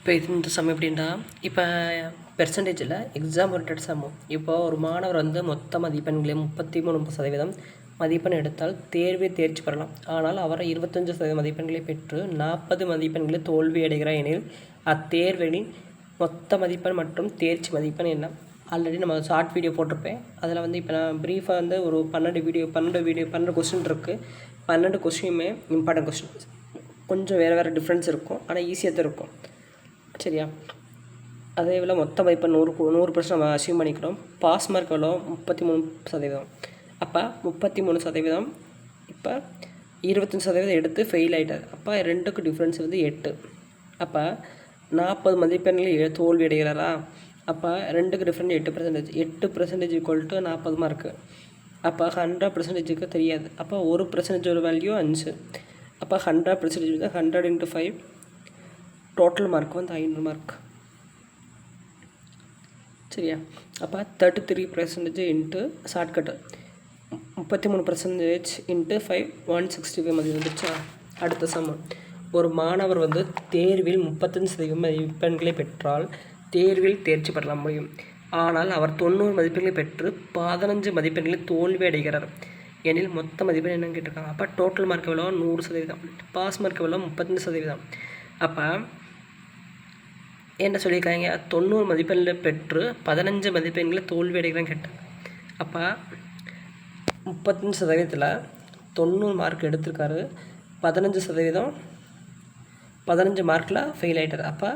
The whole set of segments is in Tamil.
இப்போ இந்த சம் எப்படின்னா, இப்போ பெர்சன்டேஜில் எக்ஸாம் ஓரியன்டட் சம்மு. இப்போ ஒரு மாணவர் வந்து மொத்த மதிப்பெண்களை 33% மதிப்பெண் எடுத்தால் தேர்ச்சி பெறலாம். ஆனால் அவர் 25% மதிப்பெண்களை பெற்று 40 மதிப்பெண்களை தோல்வி அடைகிறார் எனில் அத்தேர்வின் மொத்த மதிப்பெண் மற்றும் தேர்ச்சி மதிப்பெண் என்ன? ஆல்ரெடி நம்ம ஷார்ட் வீடியோ போட்டிருப்பேன். அதில் வந்து இப்போ நான் ப்ரீஃபாக வந்து ஒரு 12 கொஸ்டின் இருக்குது. 12 கொஸ்டினுமே இம்பார்ட்டன்ட் கொஸ்டின். கொஞ்சம் வேறு டிஃப்ரென்ஸ் இருக்கும், ஆனால் ஈஸியாக தான் இருக்கும். சரியா? அதே போல் மொத்த மதிப்பெண் 100% நம்ம அச்சீவ் பண்ணிக்கிறோம். பாஸ் மார்க் எவ்வளோ? 33%. அப்போ 33%. இப்போ 25% எடுத்து ஃபெயில் ஆகிட்டார். அப்போ ரெண்டுக்கும் டிஃப்ரென்ஸ் வந்து 8. அப்போ 40 மதிப்பெண்கள் தோல்வி அடைகிறாரா? அப்போ ரெண்டுக்கு டிஃப்ரெண்ட் 8%. 8% equal to 40 mark. அப்போ 100%க்கு தெரியாது. அப்போ 1% ஒரு வேல்யூ 5. அப்போ 100% வந்து 100 × 5. டோட்டல் மார்க் வந்து 500 மார்க். சரியா? அப்போ 33% இன்ட்டு ஷார்ட்கட்டு 33% இன்ட்டு 5 165 மதிப்பு வந்துருச்சா? அடுத்த சம். ஒரு மாணவர் வந்து தேர்வில் 35% மதிப்பெண்களை பெற்றால் தேர்வில் தேர்ச்சி பெற முடியும். ஆனால் அவர் 90 மதிப்பெண்களை பெற்று 15 மதிப்பெண்களை தோல்வி அடைகிறார் எனில் மொத்த மதிப்பெண் என்னன்னு கேட்டிருக்காங்க. அப்போ டோட்டல் மார்க் எவ்வளோ? 100%. பாஸ் மார்க் எவ்வளோ? 35%. அப்போ என்ன சொல்லியிருக்காங்க? 90 மதிப்பெண்களை பெற்று 15 மதிப்பெண்களை தோல்வி அடைகிறான்னு கேட்டாங்க. அப்போ 35%ல் 90 மார்க் எடுத்திருக்காரு. 15% 15 மார்க்கில் ஃபெயில் ஆகிட்டார். அப்போ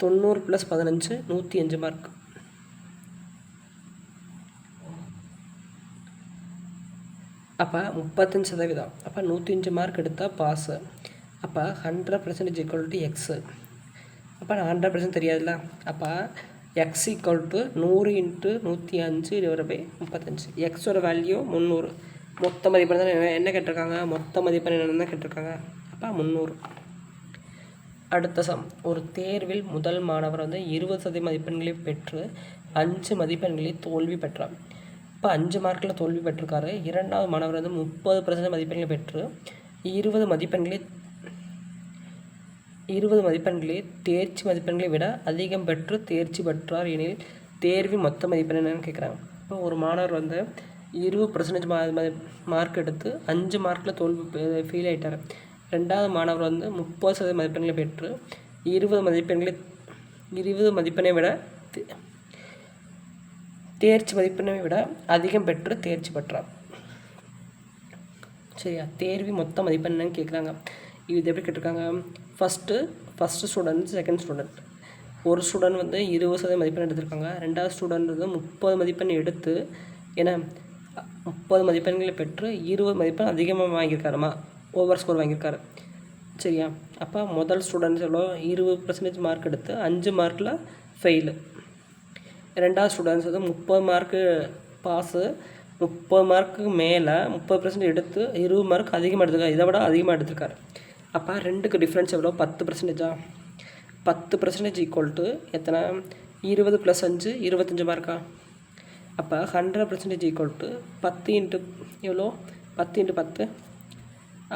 90 + 15 105 மார்க். அப்போ 35%. அப்போ 105 மார்க் எடுத்தால் பாஸு. அப்போ 100% ஈக்குவல் டு எக்ஸு. அப்போ 100% தெரியாதுல்ல. அப்போ எக்ஸ் ஈக்குவல் டு 100 × 105/35. எக்ஸோட வேல்யூ 300. மொத்த மதிப்பெண் தான் என்ன கேட்டிருக்காங்க? மொத்த மதிப்பெண் என்னென்னு தான் கேட்டிருக்காங்க. அப்போ 300. அடுத்த சம். ஒரு தேர்வில் முதல் மாணவர் வந்து 20% மதிப்பெண்களை பெற்று 5 மதிப்பெண்களை தோல்வி பெற்றார். இப்போ 5 மார்க்கில் தோல்வி பெற்றிருக்காரு. இரண்டாவது மாணவர் வந்து 30% மதிப்பெண்களை பெற்று 20 மதிப்பெண்களை தேர்ச்சி மதிப்பெண்களை விட அதிகம் பெற்று தேர்ச்சி பெற்றார் எனில் தேர்வின் மொத்த மதிப்பெண் என்னன்னு கேட்குறாங்க. இப்போ ஒரு மாணவர் வந்து 20% மார்க் எடுத்து 5 மார்க்கில் தோல்வி ஃபெயில் ஆகிட்டார். ரெண்டாவது மாணவர் வந்து 30% மதிப்பெண்களை பெற்று 20 மதிப்பெண்ணை விட தேர்ச்சி மதிப்பெண்ணை விட அதிகம் பெற்று தேர்ச்சி பெற்றார். சரியா? தேர்வி மொத்த மதிப்பெண் என்னன்னு கேட்குறாங்க. இது எப்படி கேட்டிருக்காங்க? First student, second student. ஒரு ஸ்டூடெண்ட் வந்து 20% மதிப்பெண் எடுத்திருக்காங்க. ரெண்டாவது ஸ்டூடெண்ட் வந்து 30 மதிப்பெண் எடுத்து 30 மதிப்பெண்களை பெற்று 20 மதிப்பெண் அதிகமாக வாங்கியிருக்காருமா, ஓவர் ஸ்கோர் வாங்கியிருக்காரு. சரியா? அப்போ முதல் ஸ்டூடெண்ட்ஸ் எவ்வளோ? 20% மார்க் எடுத்து 5 மார்க்கில் ஃபெயிலு. ரெண்டாவது ஸ்டூடெண்ட்ஸ் வந்து 30 மார்க்கு பாஸு, 30 மார்க்கு மேலே 30% எடுத்து 20 மார்க் அதிகமாக எடுத்துருக்காரு. இதை விட அதிகமாக எடுத்திருக்காரு. அப்போ ரெண்டுக்கு டிஃப்ரென்ஸ் எவ்வளோ? 10%. 10% ஈக்குவல் டு எத்தனை? 20 + 5 25 மார்க்கா? அப்போ 100% ஈக்குவல் டு 10 × எவ்வளோ? 10 × 10.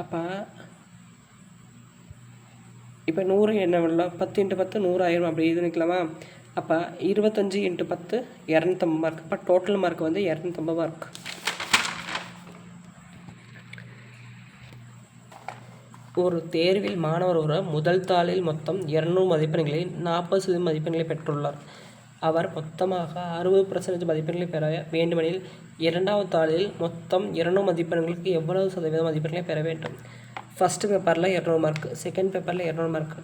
அப்போ இப்போ 100 என்ன பண்ணலாம்? 10 × 10 100 ஆயிரம். அப்படி இது நிற்கலாமா? அப்போ 25 × 10 250 மார்க். அப்போ டோட்டல் மார்க் வந்து 250 மார்க். ஒரு தேர்வில் மாணவர் ஒரு முதல் தாளில் மொத்தம் 200 மதிப்பெண்களை 40% மதிப்பெண்களை பெற்றுள்ளார். அவர் மொத்தமாக 60% மதிப்பெண்களை பெற வேண்டுமெனில் இரண்டாவது தாளில் மொத்தம் 200 மதிப்பெண்களுக்கு எவ்வளவு சதவீதம் மதிப்பெண்களை பெற வேண்டும்? ஃபஸ்ட்டு பேப்பரில் 200 மார்க், செகண்ட் பேப்பரில் 200 மார்க்,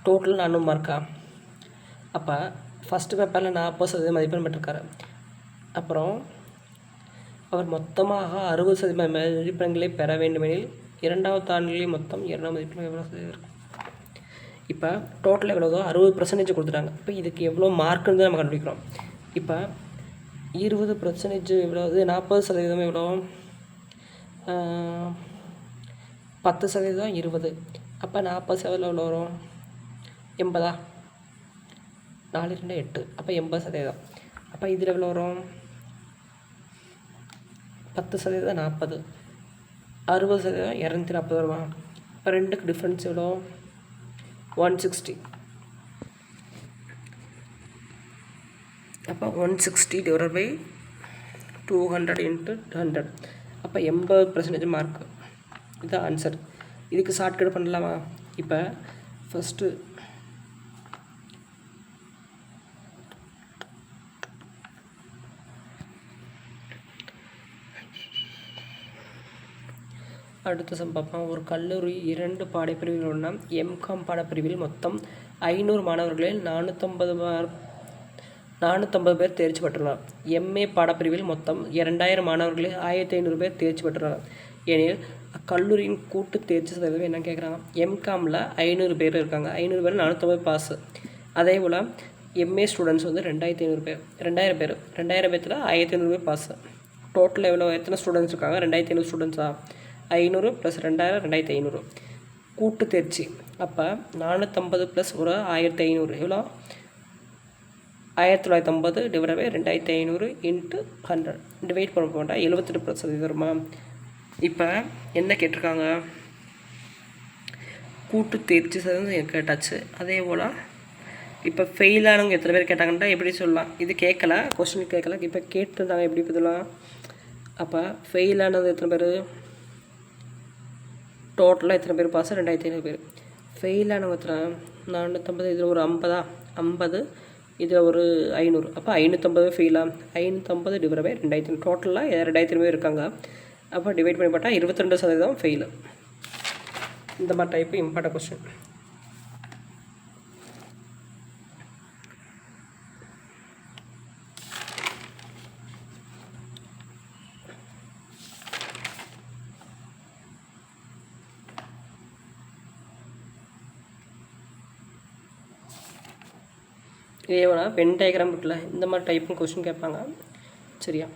டோட்டல் 400 மார்க்கா? அப்போ ஃபஸ்ட்டு பேப்பரில் 40% மதிப்பெண் பெற்றிருக்காரு. அப்புறம் அவர் மொத்தமாக 60% மதிப்பெண்களை பெற வேண்டுமெனில் இரண்டாவது தாள்களில் மொத்தம் 200 மதிப்பெண்கள் எவ்வளோ இருக்கும்? இப்போ டோட்டல் எவ்வளோ? 60% கொடுத்துட்டாங்க. இப்போ இதுக்கு எவ்வளோ மார்க்குன்னு நம்ம கண்டுபிடிக்கிறோம். இப்போ 20% எவ்வளோ? 40% எவ்வளோ? 10% 20. அப்போ 40% எவ்வளோ வரும்? 80. 4 2 8. அப்போ 80%. அப்போ இதில் எவ்வளோ வரும்? 10% 40. 60% 240 வருமா? இப்போ ரெண்டுக்கு டிஃப்ரென்ஸ் எவ்வளோ? 160. அப்போ 160 டிவைட் பை 200 இன்ட்டு 100. அப்போ 80% மார்க்கு. இதுதான் ஆன்சர். இதுக்கு ஷார்ட்கட் பண்ணலாமா? இப்போ ஃபஸ்ட்டு அடுத்த சம் பார்ப்போம். ஒரு கல்லூரி 2 பாடப்பிரிவுகள் உள்ள எம்காம் பாடப்பிரிவில் மொத்தம் 500 மாணவர்களில் 450 பேர் தேர்ச்சி பெற்றுள்ளனர். எம்ஏ பாடப்பிரிவில் மொத்தம் 2000 மாணவர்களில் 1500 பேர் தேர்ச்சி பெற்றுள்ளனர் எனில் அக்கல்லூரியின் கூட்டு தேர்ச்சி சதவீதம் என்ன கேட்குறாங்க? எம்காமில் 500 பேர் இருக்காங்க. 500 பேர் 450 பாஸு. அதே போல் எம்ஏ ஸ்டூடெண்ட்ஸ் வந்து 2000 பேர். 2000 பேர்த்தில் 1500 பேர் பாஸு. டோட்டல் எவ்வளோ எத்தனை ஸ்டூடெண்ட்ஸ் இருக்காங்க? 2500 ஸ்டூடெண்ட்ஸா? 500 + 2000 2500 கூட்டு தேர்ச்சி. அப்போ 450 + ஒரு 1500 எவ்வளோ? 1950 டிவைட் பை 2500 இன்ட்டு 100 டிவைட் பண்ண போட்டால் 78% வருமா? இப்போ என்ன கேட்டிருக்காங்க? கூட்டு தேர்ச்சி சதவீதம் கேட்டாச்சு. அதே போல் இப்போ ஃபெயிலானவங்க எத்தனை பேர் கேட்டாங்கன்னா எப்படி சொல்லலாம்? இது கேட்கல, கொஸ்டின் கேட்கல. இப்போ கேட்டுருந்தாங்க எப்படி பதிலாம்? அப்போ ஃபெயிலானது எத்தனை பேர்? டோட்டலாக எத்தனை பேர் பாஸ்? 2500 பேர். ஃபெயிலானவங்க எத்தனை? 450. இதில் ஒரு 50, இதில் ஒரு 500. அப்போ 550 ஃபெயிலா? 550 டிவைட் பை 2000. டோட்டலாக 2000 பேர் இருக்காங்க. அப்போ டிவைட் பண்ணி பார்த்தா 22% ஃபெயிலு. இந்த மாதிரி டைப்பு இம்பார்ட்டன்ட் கொஸ்டின். இதே வேணா வென் டயக்ராம் இருக்குல்ல, இந்த மாதிரி டைப்பும் கொஸ்டின் கேட்பாங்க. சரியா?